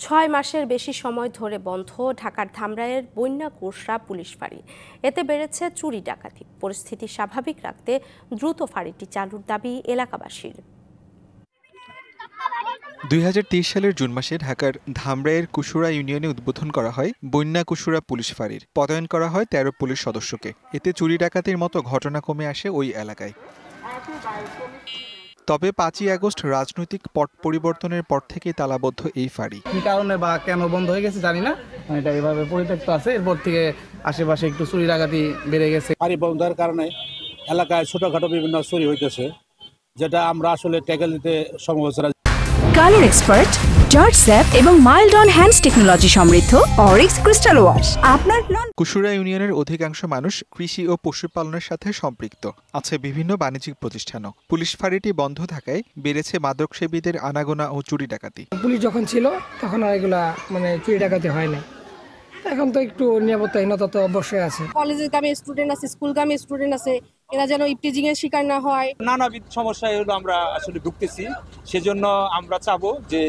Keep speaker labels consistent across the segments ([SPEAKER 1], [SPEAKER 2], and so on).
[SPEAKER 1] 6 মাসের বেশি সময় ধরে বন্ধ ঢাকার ধামরাইয়ের বন্যা-কুশরা পুলিশ ফাঁড়ি। এতে বেড়েছে চুরি ডাকাতি। পরিস্থিতি স্বাভাবিক রাখতে দ্রুত ফাঁড়িটি চালুর দাবি এলাকাবাসীর।
[SPEAKER 2] ২০২৩ সালের জুন মাসে ঢাকার ধামরাইয়ের কুশুরা ইউনিয়নে উদ্বোধন করা হয় বন্যা-কুশুরা পুলিশ ফাঁড়ির। পদায়ন করা হয় ১৩ পুলিশ সদস্যকে। এতে চুরি ডাকাতির মতো ঘটনা কমে আসে ওই এলাকায়। তবে ৫ই আগস্ট রাজনৈতিক পট পরিবর্তনের পর থেকেই তালাবদ্ধ এই ফাঁড়ি।
[SPEAKER 3] কি কারণে বা কেন বন্ধ হয়ে গেছে জানি না, এটা এভাবে পরিত্যক্ত আছে। এরপর থেকে আশেপাশে একটু চুরি ডাকাতি বেড়ে গেছে।
[SPEAKER 4] ফাঁড়ি বন্ধের কারণে এলাকায় ছোটখাটো বিভিন্ন চুরি হইতেছে, যেটা আমরা আসলে ট্যাকেল দিতে সম্ভব হচ্ছে না।
[SPEAKER 5] কালার এক্সপার্ট, জর্জ স্যাপ এবং মাইল্ড অন হ্যান্ডস টেকনোলজি সমৃদ্ধ অরিক্স ক্রিস্টাল ওয়াশ আপনার
[SPEAKER 2] কুশুরা ইউনিয়নের অধিকাংশ মানুষ কৃষি ও পশুপালনের সাথে সম্পৃক্ত। আছে বিভিন্ন বাণিজ্যিক প্রতিষ্ঠানও। পুলিশ ফাঁড়িটি বন্ধ থাকায় বেড়েছে মাদকসেবীদের আনাগোনা ও চুরি ডাকাতি।
[SPEAKER 6] পুলিশ যখন ছিল তখন আর এগুলা চুরি ডাকাতি হয় না। এখন তো একটু নিরাপত্তাহীনতা তো অবশ্যই আছে।
[SPEAKER 7] কলেজের গামী স্টুডেন্ট আছে, স্কুল গামী স্টুডেন্ট আছে, এরা যেন ইপটিজিং এর শিকার না হয়।
[SPEAKER 8] নানাবিধ সমস্যায় হলো আমরা আসলে ভুগতেছি। সেজন্য আমরা চাবো যে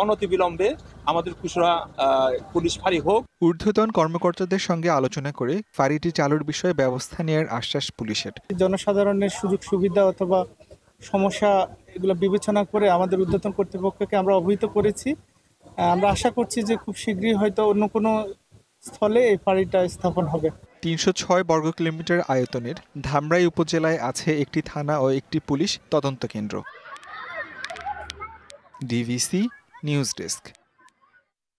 [SPEAKER 8] অনতিবিলম্বে আমাদের কুশুরা পুলিশ ফাঁড়ি হোক।
[SPEAKER 2] ঊর্ধ্বতন কর্মকর্তাদের সঙ্গে আলোচনা করে ফাঁড়িটি চালুর বিষয়ে ব্যবস্থা নেওয়ার আশ্বাস পুলিশের।
[SPEAKER 9] জনসাধারণের সুযোগ সুবিধা অথবা সমস্যা এগুলো বিবেচনা করে আমাদের ঊর্ধ্বতন কর্তৃপক্ষকে আমরা অবহিত করেছি। আমরা আশা করছি যে খুব শীঘ্রই হয়তো অন্য কোনো স্থলে এই ফাঁড়িটা স্থাপন হবে।
[SPEAKER 2] ৩০৬ বর্গ কিলোমিটার আয়তনের ধামরাই উপজেলায় আছে একটি থানা ও একটি পুলিশ তদন্ত কেন্দ্র। DVC news desk.